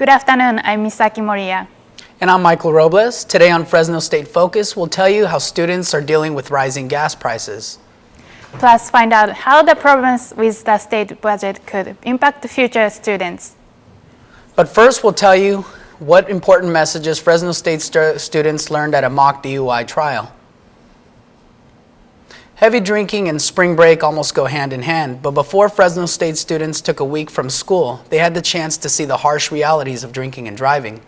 Good afternoon, I'm Misaki Moriya. And I'm Michael Robles. Today on Fresno State Focus, we'll tell you how students are dealing with rising gas prices. Plus, find out how the problems with the state budget could impact the future students. But first, we'll tell you what important messages Fresno State students learned at a mock DUI trial. Heavy drinking and spring break almost go hand in hand, but before Fresno State students took a week from school, they had the chance to see the harsh realities of drinking and driving.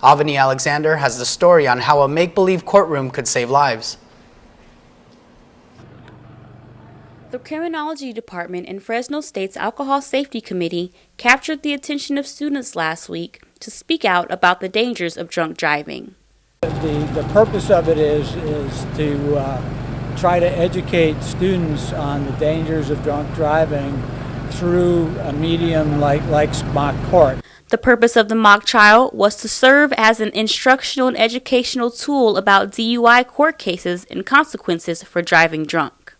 Giovanni Alexander has the story on how a make-believe courtroom could save lives. The Criminology Department in Fresno State's Alcohol Safety Committee captured the attention of students last week to speak out about the dangers of drunk driving. The purpose of it is to try to educate students on the dangers of drunk driving through a medium like mock court. The purpose of the mock trial was to serve as an instructional and educational tool about DUI court cases and consequences for driving drunk.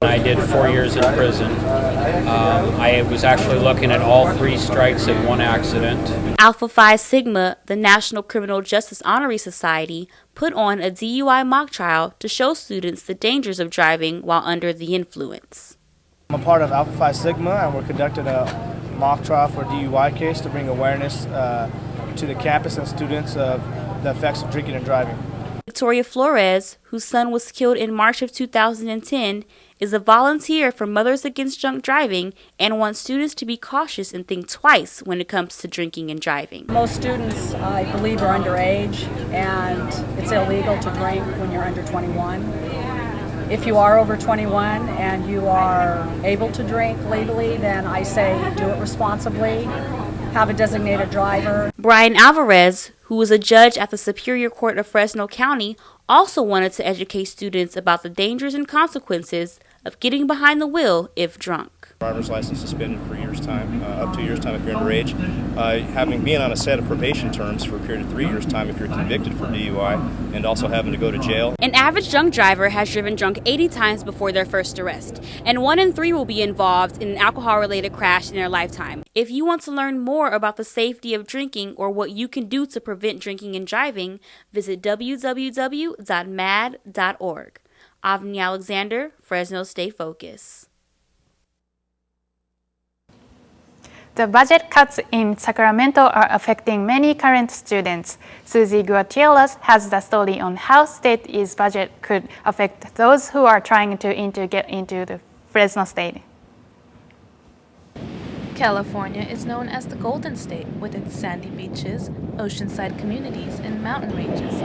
I did 4 years in prison. I was actually looking at all 3 strikes in one accident. Alpha Phi Sigma, the National Criminal Justice Honorary Society, put on a DUI mock trial to show students the dangers of driving while under the influence. I'm a part of Alpha Phi Sigma, and we're conducting a mock trial for a DUI case to bring awareness to the campus and students of the effects of drinking and driving. Victoria FLORES, whose son was killed in March of 2010, is a volunteer for Mothers Against Drunk Driving and wants students to be cautious and think twice when it comes to drinking and driving. Most students, I believe, are underage, and it's illegal to drink when you're under 21. If you are over 21 and you are able to drink legally, then I say do it responsibly. Have a designated driver. Brian Alvarez, who was a judge at the Superior Court of Fresno County, also wanted to educate students about the dangers and consequences of getting behind the wheel if drunk. Driver's license suspended for a year's time, up to a year's time if you're underage. Being on a set of probation terms for a period of 3 years' time if you're convicted for DUI, and also having to go to jail. An average drunk driver has driven drunk 80 times before their first arrest, and 1 in 3 will be involved in an alcohol-related crash in their lifetime. If you want to learn more about the safety of drinking or what you can do to prevent drinking and driving, visit www.mad.org. Giovanni Alexander, Fresno State Focus. The budget cuts in Sacramento are affecting many current students. Susie Guatielas has the story on how state's budget could affect those who are trying to get into the Fresno State. California is known as the Golden State with its sandy beaches, oceanside communities, and mountain ranges.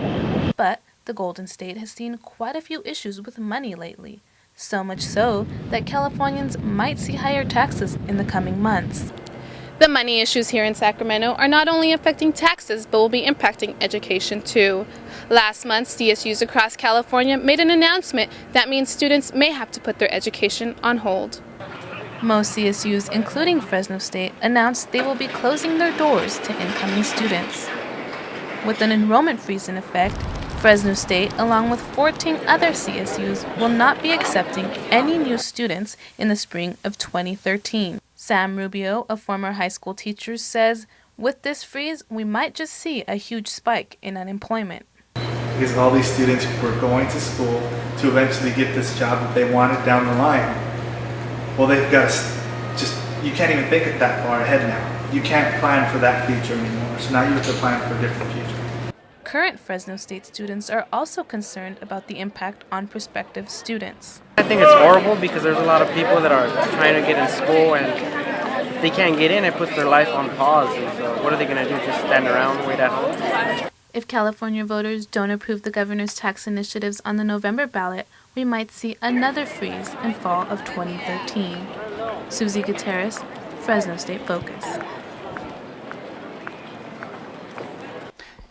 But the Golden State has seen quite a few issues with money lately. So much so that Californians might see higher taxes in the coming months. The money issues here in Sacramento are not only affecting taxes, but will be impacting education too. Last month, CSUs across California made an announcement that means students may have to put their education on hold. Most CSUs, including Fresno State, announced they will be closing their doors to incoming students. With an enrollment freeze in effect, Fresno State, along with 14 other CSUs, will not be accepting any new students in the spring of 2013. Sam Rubio, a former high school teacher, says, with this freeze, we might just see a huge spike in unemployment. Because all these students were going to school to eventually get this job that they wanted down the line. Well, they've got to you can't even think it that far ahead now. You can't plan for that future anymore. So now you have to plan for a different future. Current Fresno State students are also concerned about the impact on prospective students. I think it's horrible because there's a lot of people that are trying to get in school and if they can't get in, it puts their life on pause. And so what are they going to do, just stand around, wait at home? If California voters don't approve the governor's tax initiatives on the November ballot, we might see another freeze in fall of 2013. Susie Gutierrez, Fresno State Focus.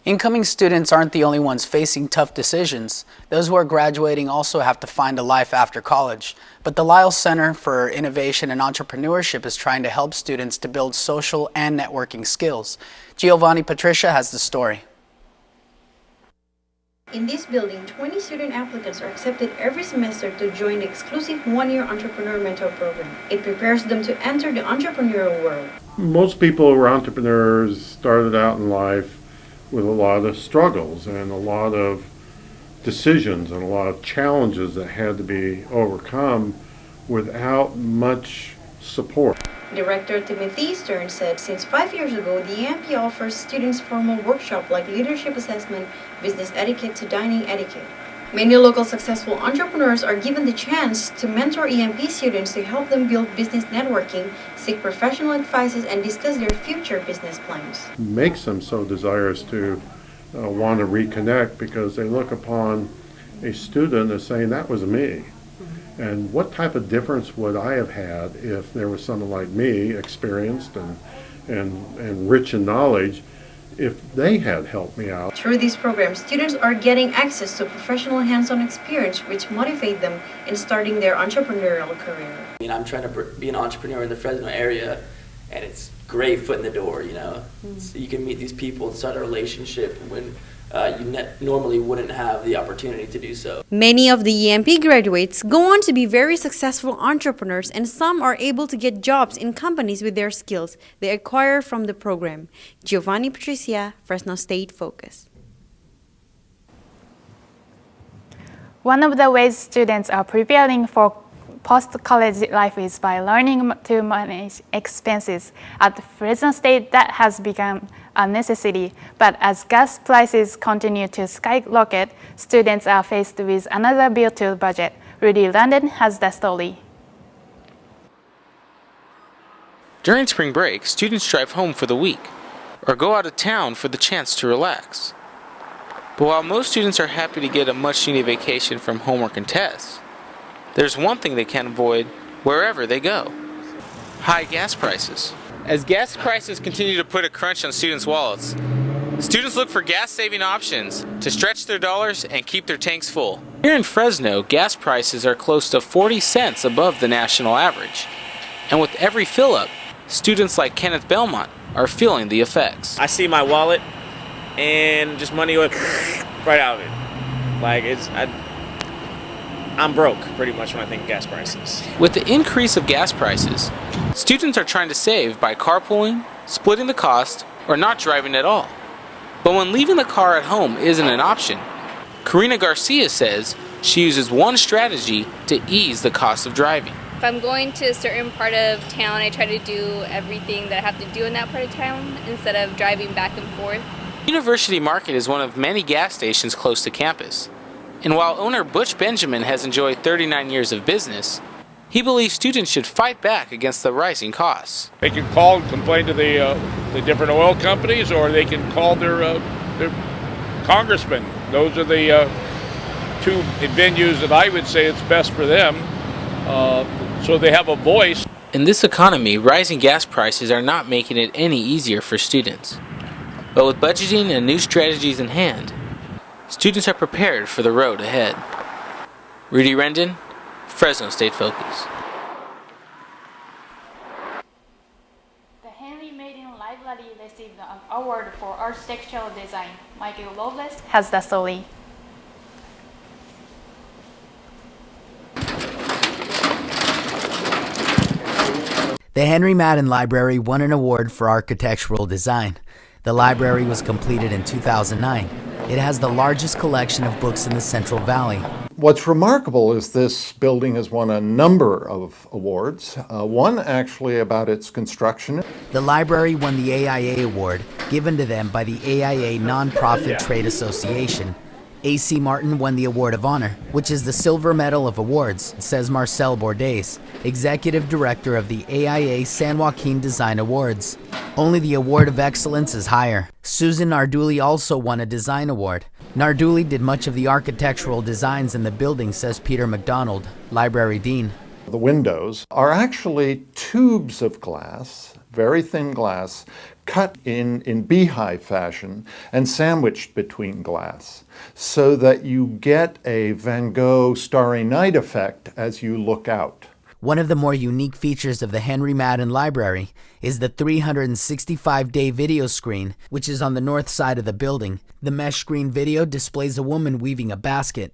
Incoming students aren't the only ones facing tough decisions. Those who are graduating also have to find a life after college. But the Lyle Center for Innovation and Entrepreneurship is trying to help students to build social and networking skills. Giovanni Patricia has the story. In this building, 20 student applicants are accepted every semester to join the exclusive one-year entrepreneur mentor program. It prepares them to enter the entrepreneurial world. Most people who are entrepreneurs started out in life with a lot of struggles and a lot of decisions and a lot of challenges that had to be overcome without much support. Director Timothy Stern said since 5 years ago, the EMP offers students formal workshops like leadership assessment, business etiquette to dining etiquette. Many local successful entrepreneurs are given the chance to mentor EMP students to help them build business networking, seek professional advices, and discuss their future business plans. Makes them so desirous to want to reconnect because they look upon a student as saying, that was me. And what type of difference would I have had if there was someone like me, experienced and rich in knowledge, if they had helped me out? Through these programs, students are getting access to professional hands-on experience which motivate them in starting their entrepreneurial career. I mean, I'm trying to be an entrepreneur in the Fresno area, and it's great foot in the door, you know. So you can meet these people and start a relationship when you normally wouldn't have the opportunity to do so. Many of the EMP graduates go on to be very successful entrepreneurs, and some are able to get jobs in companies with their skills they acquire from the program. Giovanni, Patricia, Fresno State Focus. One of the ways students are preparing for post-college life is by learning to manage expenses. At Fresno State, that has become a necessity, but as gas prices continue to skyrocket, students are faced with another bill to budget. Rudy London has the story. During spring break, students drive home for the week or go out of town for the chance to relax. But while most students are happy to get a much-needed vacation from homework and tests, there's one thing they can't avoid wherever they go: high gas prices. As gas prices continue to put a crunch on students' wallets, students look for gas-saving options to stretch their dollars and keep their tanks full. Here in Fresno, gas prices are close to 40 cents above the national average. And with every fill-up, students like Kenneth Belmont are feeling the effects. I see my wallet and just money going right out of it. Like I'm broke pretty much when I think of gas prices. With the increase of gas prices, students are trying to save by carpooling, splitting the cost, or not driving at all. But when leaving the car at home isn't an option, Karina Garcia says she uses one strategy to ease the cost of driving. If I'm going to a certain part of town, I try to do everything that I have to do in that part of town instead of driving back and forth. University Market is one of many gas stations close to campus. And while owner Butch Benjamin has enjoyed 39 years of business, he believes students should fight back against the rising costs. They can call and complain to the different oil companies, or they can call their congressmen. Those are the two venues that I would say it's best for them, so they have a voice. In this economy, rising gas prices are not making it any easier for students. But with budgeting and new strategies in hand, students are prepared for the road ahead. Rudy Rendon, Fresno State Focus. The Henry Maiden Library received an award for architectural design. Michael Robles has the story. The Henry Madden Library won an award for architectural design. The library was completed in 2009. It has the largest collection of books in the Central Valley. What's remarkable is this building has won a number of awards, one actually about its construction. The library won the AIA Award, given to them by the AIA Nonprofit Trade Association. A.C. Martin won the Award of Honor, which is the silver medal of awards, says Marcel Bordes, executive director of the AIA San Joaquin Design Awards. Only the Award of Excellence is higher. Susan Narduli also won a design award. Narduli did much of the architectural designs in the building, says Peter McDonald, library dean. The windows are actually tubes of glass, very thin glass, cut in beehive fashion and sandwiched between glass, so that you get a Van Gogh Starry Night effect as you look out. One of the more unique features of the Henry Madden Library is the 365-day video screen, which is on the north side of the building. The mesh screen video displays a woman weaving a basket.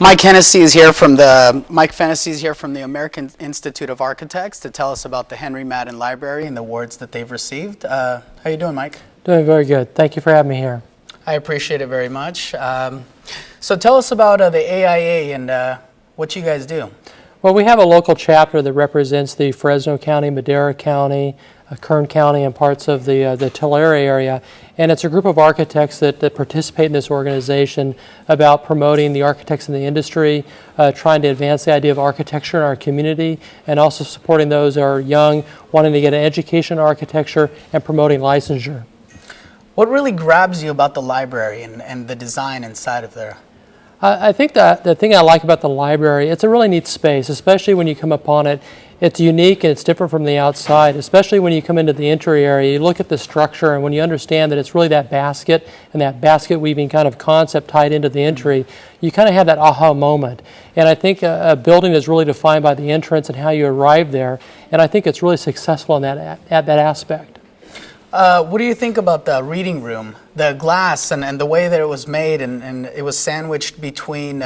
Mike Hennessy is here from the American Institute of Architects to tell us about the Henry Madden Library and the awards that they've received. How you doing, Mike? Doing very good. Thank you for having me here. I appreciate it very much. So tell us about the AIA and what you guys do. Well, we have a local chapter that represents the Fresno County, Madera County, Kern County, and parts of the Tulare area. And it's a group of architects that participate in this organization about promoting the architects in the industry, trying to advance the idea of architecture in our community, and also supporting those who are young, wanting to get an education in architecture, and promoting licensure. What really grabs you about the library and the design inside of there? I think that the thing I like about the library, it's a really neat space, especially when you come upon it. It's unique and it's different from the outside, especially when you come into the entry area. You look at the structure, and when you understand that it's really that basket and that basket weaving kind of concept tied into the entry, you kind of have that aha moment. And I think a building is really defined by the entrance and how you arrive there, and I think it's really successful in that aspect. What do you think about the reading room, the glass and the way that it was made, and it was sandwiched between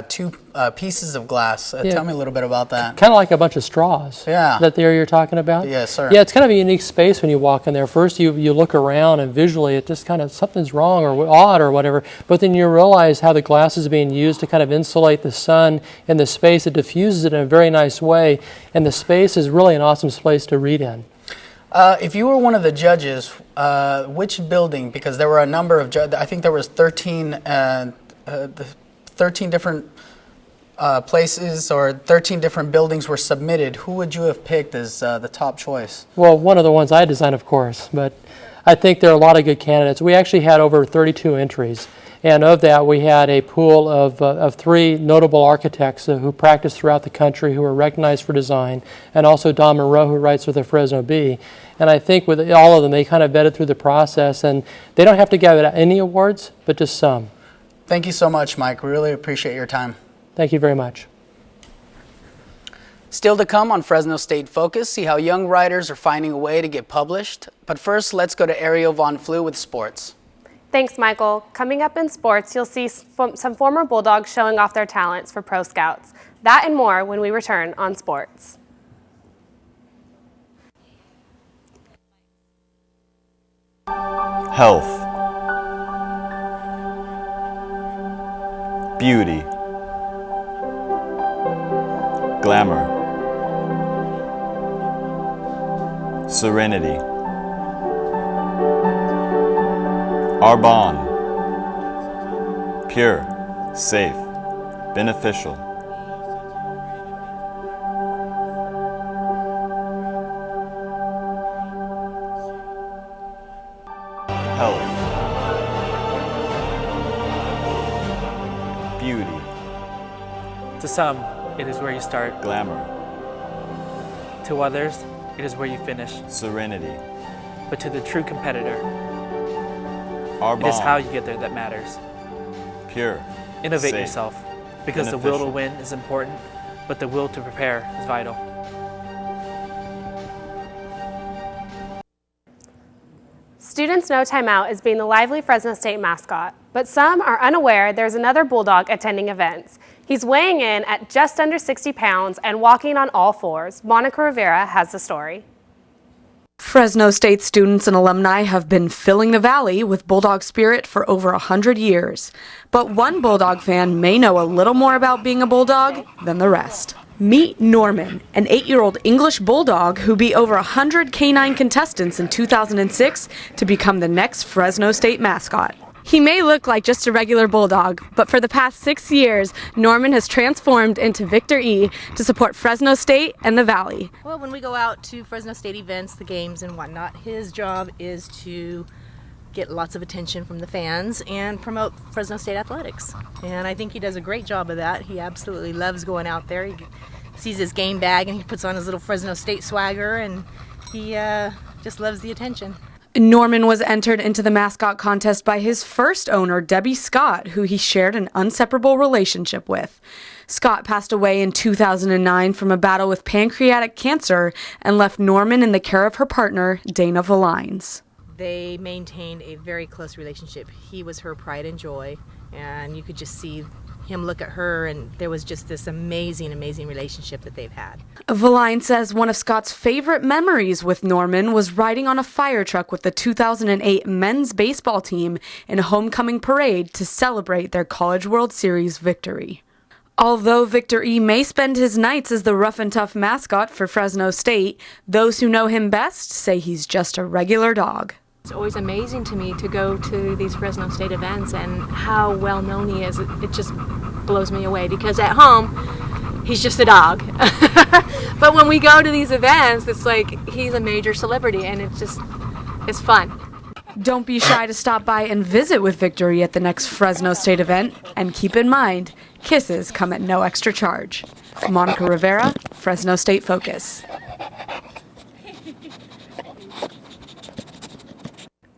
two pieces of glass? Yeah. Tell me a little bit about that. Kind of like a bunch of straws. Yeah. Is that the area you're talking about? Yes, sir. Yeah, it's kind of a unique space when you walk in there. First you look around and visually it just kind of something's wrong or odd or whatever, but then you realize how the glass is being used to kind of insulate the sun in the space. It diffuses it in a very nice way, and the space is really an awesome place to read in. If you were one of the judges, which building, because there were a number of I think there was 13 different places or 13 different buildings were submitted, who would you have picked as the top choice? Well, one of the ones I designed, of course, but I think there are a lot of good candidates. We actually had over 32 entries, and of that we had a pool of 3 notable architects who practice throughout the country who are recognized for design, and also Don Monroe, who writes for the Fresno Bee. And I think with all of them, they kind of vetted through the process, and they don't have to give out any awards, but just some. Thank you so much, Mike. We really appreciate your time. Thank you very much. Still to come on Fresno State Focus, see how young writers are finding a way to get published. But first, let's go to Ariel Von Flew with sports. Thanks, Michael. Coming up in sports, you'll see some former Bulldogs showing off their talents for Pro Scouts. That and more when we return on Sports. Health, beauty, glamour, serenity, our bond, pure, safe, beneficial. Health, beauty, to some, it is where you start. Glamour, to others, it is where you finish. serenity, But to the true competitor, our it is how bond, you get there that matters. pure, Innovate safe, yourself, because the will to beneficial. win is important, but the will to prepare is vital. Students know timeout as being the lively Fresno State mascot, but some are unaware there's another Bulldog attending events. He's weighing in at just under 60 pounds and walking on all fours. Monica Rivera has the story. Fresno State students and alumni have been filling the valley with Bulldog spirit for over 100 years. But one Bulldog fan may know a little more about being a Bulldog than the rest. Meet Norman, an 8-year-old English Bulldog who beat over 100 canine contestants in 2006 to become the next Fresno State mascot. He may look like just a regular Bulldog, but for the past 6 years, Norman has transformed into Victor E to support Fresno State and the Valley. Well, when we go out to Fresno State events, the games and whatnot, his job is to get lots of attention from the fans and promote Fresno State athletics. And I think he does a great job of that. He absolutely loves going out there. He sees his game bag and he puts on his little Fresno State swagger, and he just loves the attention. Norman was entered into the mascot contest by his first owner, Debbie Scott, who he shared an inseparable relationship with. Scott passed away in 2009 from a battle with pancreatic cancer and left Norman in the care of her partner, Dana Valines. They maintained a very close relationship. He was her pride and joy, and you could just see him look at her, and there was just this amazing, amazing relationship that they've had. Valine says one of Scott's favorite memories with Norman was riding on a fire truck with the 2008 men's baseball team in a homecoming parade to celebrate their College World Series victory. Although Victor E. may spend his nights as the rough and tough mascot for Fresno State, those who know him best say he's just a regular dog. It's always amazing to me to go to these Fresno State events and how well known he is. It just blows me away because at home, he's just a dog. But when we go to these events, it's like he's a major celebrity and it's fun. Don't be shy to stop by and visit with Victory at the next Fresno State event. And keep in mind, kisses come at no extra charge. Monica Rivera, Fresno State Focus.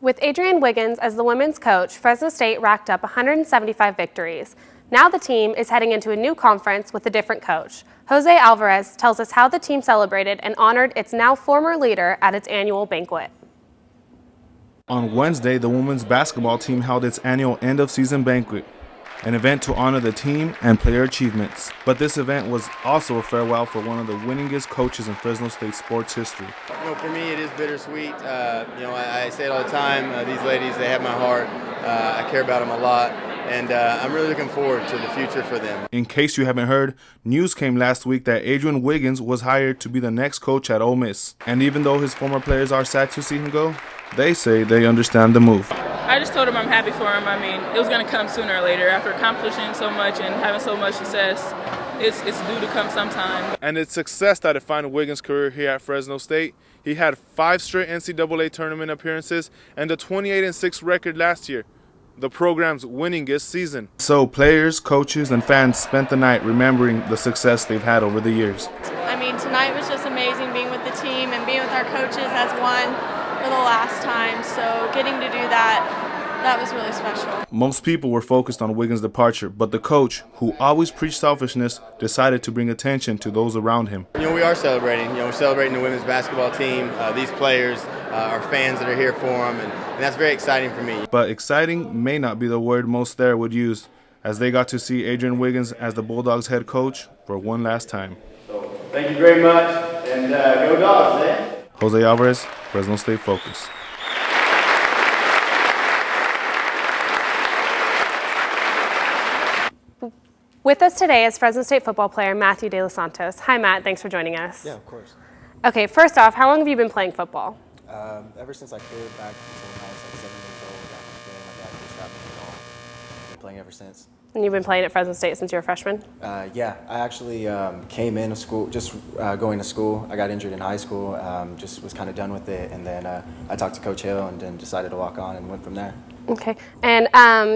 With Adrian Wiggins as the women's coach, Fresno State racked up 175 victories. Now the team is heading into a new conference with a different coach. Jose Alvarez tells us how the team celebrated and honored its now former leader at its annual banquet. On Wednesday, the women's basketball team held its annual end-of-season banquet, an event to honor the team and player achievements. But this event was also a farewell for one of the winningest coaches in Fresno State sports history. For me, it is bittersweet. I say it all the time. These ladies, they have my heart. I care about them a lot, and I'm really looking forward to the future for them. In case you haven't heard, news came last week that Adrian Wiggins was hired to be the next coach at Ole Miss. And even though his former players are sad to see him go, they say they understand the move. I just told him I'm happy for him. I mean, it was going to come sooner or later. After accomplishing so much and having so much success, it's due to come sometime. And it's success that defined Wiggins' career here at Fresno State. He had 5 straight NCAA tournament appearances and a 28-6 record last year, the program's winningest season. So players, coaches, and fans spent the night remembering the success they've had over the years. I mean, tonight was just amazing being with the team and being with our coaches as one for the last time. So getting to do that was really special. Most people were focused on Wiggins' departure, but the coach, who always preached selfishness, decided to bring attention to those around him. We are celebrating. We're celebrating the women's basketball team, these players, our fans that are here for them, and that's very exciting for me. But exciting may not be the word most there would use, as they got to see Adrian Wiggins as the Bulldogs head coach for one last time. So, thank you very much, and go Dogs, eh? Jose Alvarez, Fresno State Focus. With us today is Fresno State football player Matthew De Los Santos. Hi, Matt. Thanks for joining us. Yeah, of course. Okay, first off, how long have you been playing football? Ever since I could, back until I was like 7 years old, I got in the game. My dad just wrapped me ball. Been playing ever since. And you've been playing at Fresno State since you were a freshman? Yeah, I actually came into school, just going to school. I got injured in high school, just was kind of done with it, and then I talked to Coach Hill and then decided to walk on and went from there. Okay, and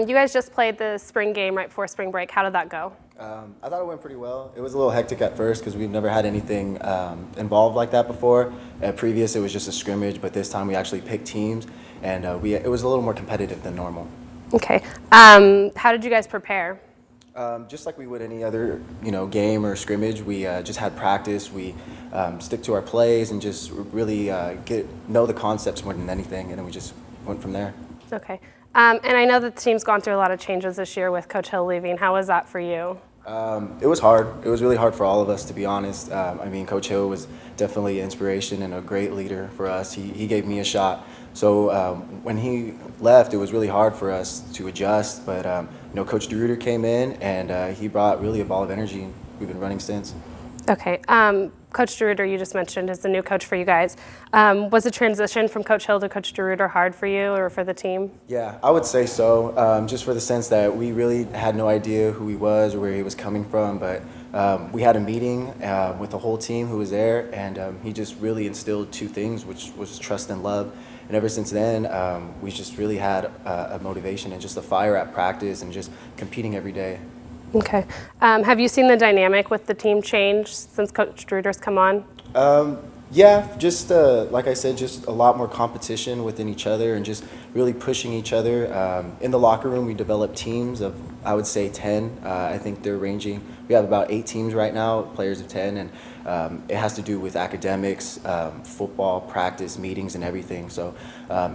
you guys just played the spring game right before spring break. How did that go? I thought it went pretty well. It was a little hectic at first because we've never had anything involved like that before. Previous, it was just a scrimmage, but this time we actually picked teams, and it was a little more competitive than normal. Okay. How did you guys prepare? Just like we would any other, game or scrimmage. We just had practice. We stick to our plays and just really know the concepts more than anything, and then we just went from there. Okay. And I know that the team's gone through a lot of changes this year with Coach Hill leaving. How was that for you? It was hard. It was really hard for all of us, to be honest. I mean, Coach Hill was definitely an inspiration and a great leader for us. He gave me a shot. So when he left, it was really hard for us to adjust. But Coach DeRuiter came in, and he brought really a ball of energy. We've been running since. Okay. Coach DeRuiter, you just mentioned, is the new coach for you guys. Was the transition from Coach Hill to Coach DeRuiter hard for you or for the team? Yeah, I would say so, just for the sense that we really had no idea who he was or where he was coming from, but we had a meeting with the whole team who was there, and he just really instilled 2 things, which was trust and love. And ever since then, we just really had a motivation and just a fire at practice and just competing every day. Okay. Have you seen the dynamic with the team change since Coach DeRuiter's come on? Yeah, just like I said, just a lot more competition within each other and just really pushing each other. In the locker room, we developed teams of I would say 10. I think they're ranging. We have about 8 teams right now, players of 10, and it has to do with academics, football, practice, meetings, and everything. So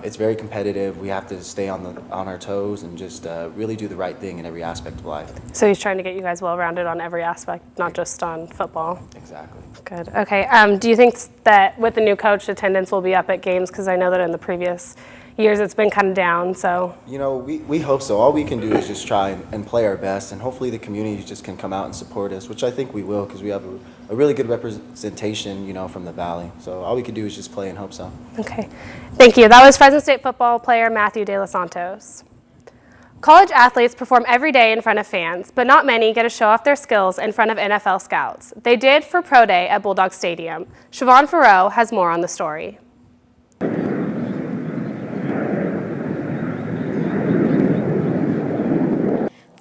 it's very competitive. We have to stay on our toes and just really do the right thing in every aspect of life. So he's trying to get you guys well-rounded on every aspect, not just on football. Exactly. Good. Okay. Do you think that with the new coach, attendance will be up at games? Because I know that in the previous years it's been kind of down. So you know, we hope so. All we can do is just try and play our best, and hopefully the community just can come out and support us, which I think we will, because we have a really good representation, you know, from the Valley. So all we can do is just play and hope so. Okay. Thank you. That was Fresno State football player Matthew De Los Santos. College athletes perform every day in front of fans, but not many get to show off their skills in front of NFL scouts. They did for Pro Day at Bulldog Stadium. Siobhan Farrow has more on the story.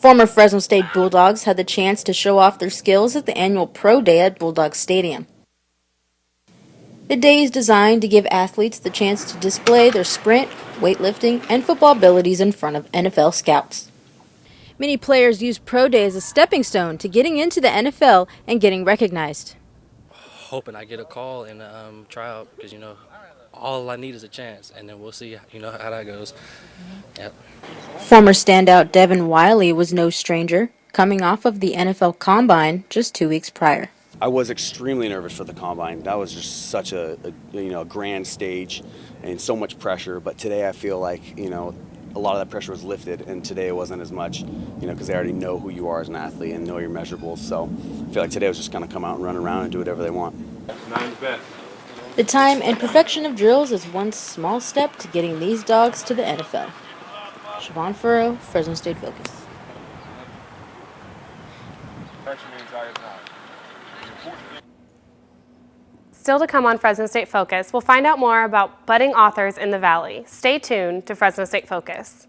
Former Fresno State Bulldogs had the chance to show off their skills at the annual Pro Day at Bulldog Stadium. The day is designed to give athletes the chance to display their sprint, weightlifting, and football abilities in front of NFL scouts. Many players use Pro Day as a stepping stone to getting into the NFL and getting recognized. Hoping I get a call and try out, because, you know, all I need is a chance, and then we'll see, you know, how that goes. Yep. Former standout Devin Wiley was no stranger, coming off of the NFL Combine just 2 weeks prior. I was extremely nervous for the Combine. That was just such a grand stage and so much pressure. But today I feel like, you know, a lot of that pressure was lifted, and today it wasn't as much, you know, because they already know who you are as an athlete and know your measurables. So I feel like today was just going to come out and run around and do whatever they want. The time and perfection of drills is one small step to getting these dogs to the NFL. Siobhan Farrow, Fresno State Focus. Still to come on Fresno State Focus, we'll find out more about budding authors in the Valley. Stay tuned to Fresno State Focus.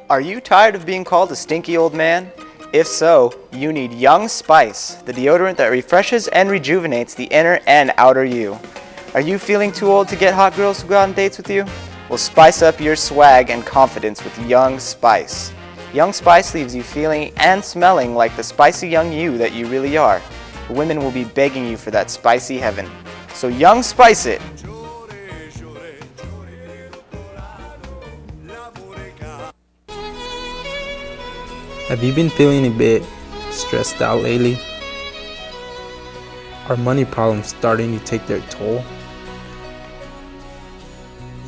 Are you tired of being called a stinky old man? If so, you need Young Spice, the deodorant that refreshes and rejuvenates the inner and outer you. Are you feeling too old to get hot girls who go on dates with you? Well, spice up your swag and confidence with Young Spice. Young Spice leaves you feeling and smelling like the spicy young you that you really are. Women will be begging you for that spicy heaven. So Young Spice it. Have you been feeling a bit stressed out lately? Are money problems starting to take their toll?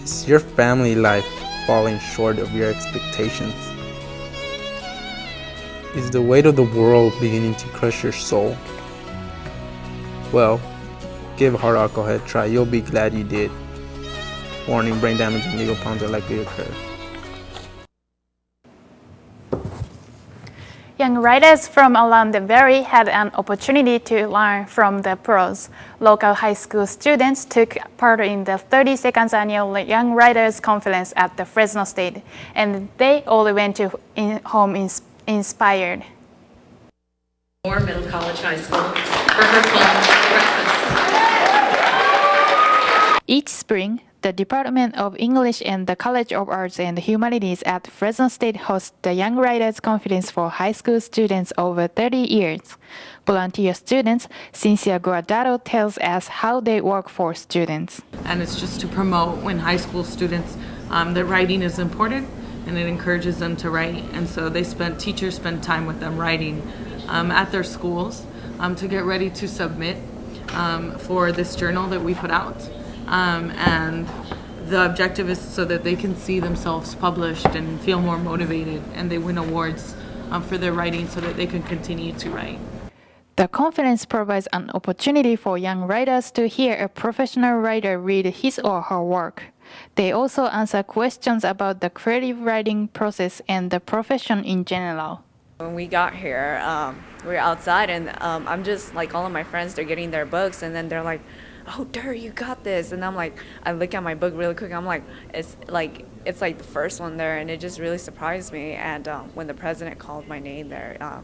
Is your family life falling short of your expectations? Is the weight of the world beginning to crush your soul? Well, give hard alcohol a try. You'll be glad you did. Warning, brain damage and legal problems are likely to occur. Young writers from around the Valley had an opportunity to learn from the pros. Local high school students took part in the 32nd annual Young Writers Conference at the Fresno State, and they all went home inspired. Middle College High School for her club breakfast. Each spring, the Department of English and the College of Arts and Humanities at Fresno State hosts the Young Writers Conference for high school students over 30 years. Volunteer students, Cynthia Guardado tells us how they work for students. And it's just to promote when high school students, that writing is important and it encourages them to write. And so teachers spend time with them writing at their schools to get ready to submit for this journal that we put out. And the objective is so that they can see themselves published and feel more motivated, and they win awards for their writing so that they can continue to write. The conference provides an opportunity for young writers to hear a professional writer read his or her work. They also answer questions about the creative writing process and the profession in general. When we got here, we were outside, and I'm just like, all of my friends, they're getting their books, and then they're like, "Oh, Derry, you got this!" And I'm like, I look at my book really quick. I'm like, it's like the first one there, and it just really surprised me. And when the president called my name there,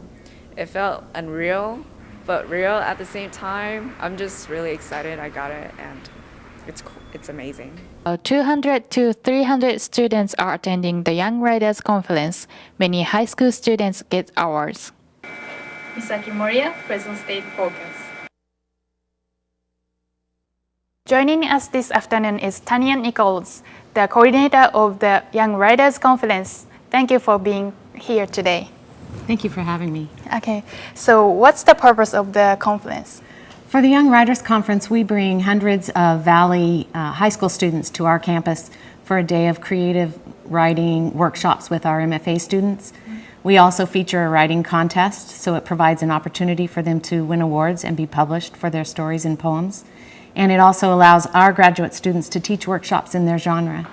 it felt unreal, but real at the same time. I'm just really excited I got it, and it's cool. it's amazing. 200 to 300 students are attending the Young Riders Conference. Many high school students get awards. Misaki Moria, Fresno State Focus. Joining us this afternoon is Tanya Nichols, the coordinator of the Young Riders Conference. Thank you for being here today. Thank you for having me. Okay, so what's the purpose of the conference? For the Young Writers Conference, we bring hundreds of Valley high school students to our campus for a day of creative writing workshops with our MFA students. We also feature a writing contest, so it provides an opportunity for them to win awards and be published for their stories and poems. And it also allows our graduate students to teach workshops in their genre.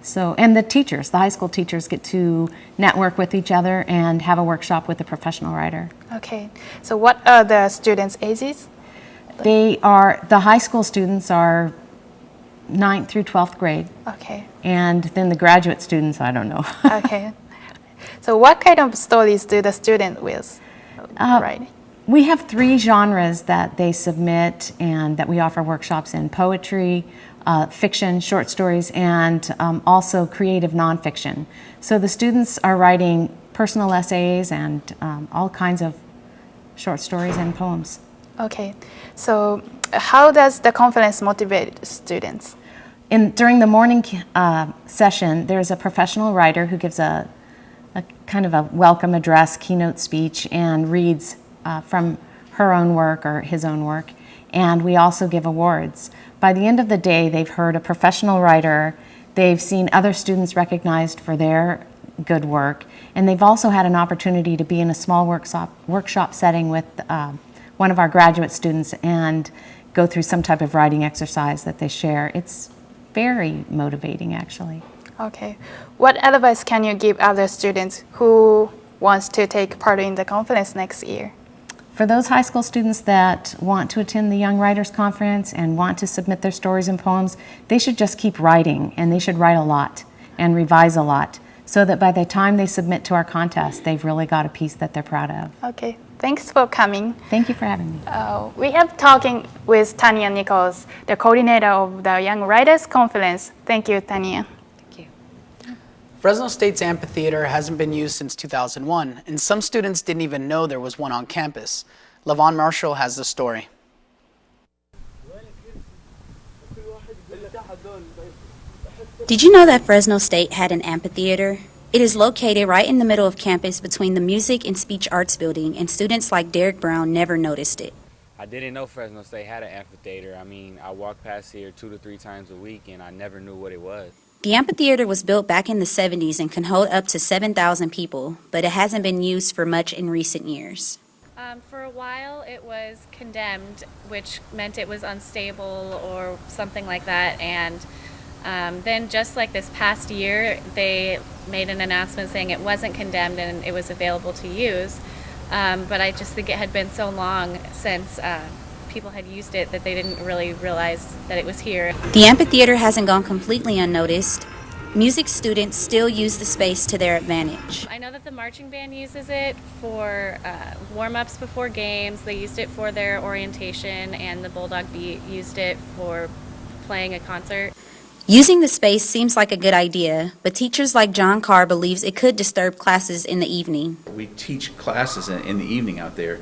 So, and the teachers, the high school teachers, get to network with each other and have a workshop with a professional writer. Okay, so what are the students' ages? The high school students are 9th through 12th grade. Okay. And then the graduate students, I don't know. Okay. So what kind of stories do the students write? We have 3 genres that they submit and that we offer workshops in: poetry, fiction, short stories, and also creative nonfiction. So the students are writing personal essays and all kinds of short stories and poems. Okay, so how does the conference motivate students? During the morning session, there's a professional writer who gives a kind of a welcome address, keynote speech, and reads from her own work or his own work. And we also give awards. By the end of the day, they've heard a professional writer, they've seen other students recognized for their good work, and they've also had an opportunity to be in a small workshop setting with one of our graduate students and go through some type of writing exercise that they share. It's very motivating, actually. Okay. What advice can you give other students who wants to take part in the conference next year? For those high school students that want to attend the Young Writers Conference and want to submit their stories and poems, they should just keep writing, and they should write a lot and revise a lot so that by the time they submit to our contest, they've really got a piece that they're proud of. Okay. Thanks for coming. Thank you for having me. We have talking with Tanya Nichols, the coordinator of the Young Writers Conference. Thank you, Tanya. Fresno State's amphitheater hasn't been used since 2001, and some students didn't even know there was one on campus. LaVon Marshall has the story. Did you know that Fresno State had an amphitheater? It is located right in the middle of campus between the Music and Speech Arts building, and students like Derrick Brown never noticed it. I didn't know Fresno State had an amphitheater. I mean, I walk past here 2 to 3 times a week, and I never knew what it was. The amphitheater was built back in the 70s and can hold up to 7,000 people, but it hasn't been used for much in recent years. For a while it was condemned, which meant it was unstable or something like that, and then just like this past year they made an announcement saying it wasn't condemned and it was available to use, but I just think it had been so long since people had used it that they didn't really realize that it was here. The amphitheater hasn't gone completely unnoticed. Music students still use the space to their advantage. I know that the marching band uses it for warm-ups before games. They used it for their orientation, and the Bulldog Beat used it for playing a concert. Using the space seems like a good idea, but teachers like John Carr believes it could disturb classes in the evening. We teach classes in the evening out there,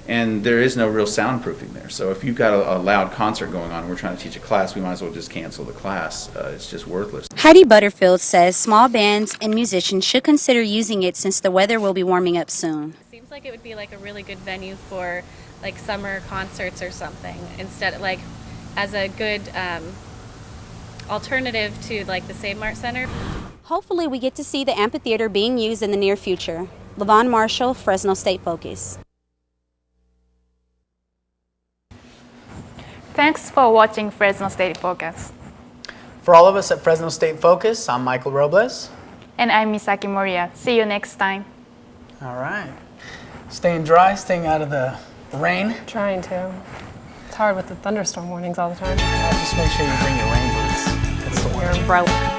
and there is no real soundproofing there. So if you've got a loud concert going on and we're trying to teach a class, we might as well just cancel the class. It's just worthless. Heidi Butterfield says small bands and musicians should consider using it since the weather will be warming up soon. It seems like it would be like a really good venue for like summer concerts or something, instead like as a good alternative to like the Save Mart Center. Hopefully we get to see the amphitheater being used in the near future. LaVon Marshall, Fresno State Focus. Thanks for watching Fresno State Focus. For all of us at Fresno State Focus, I'm Michael Robles. And I'm Misaki Moria. See you next time. All right. Staying dry, staying out of the rain. Trying to. It's hard with the thunderstorm warnings all the time. Just make sure you bring your rain boots. That's the Your umbrella.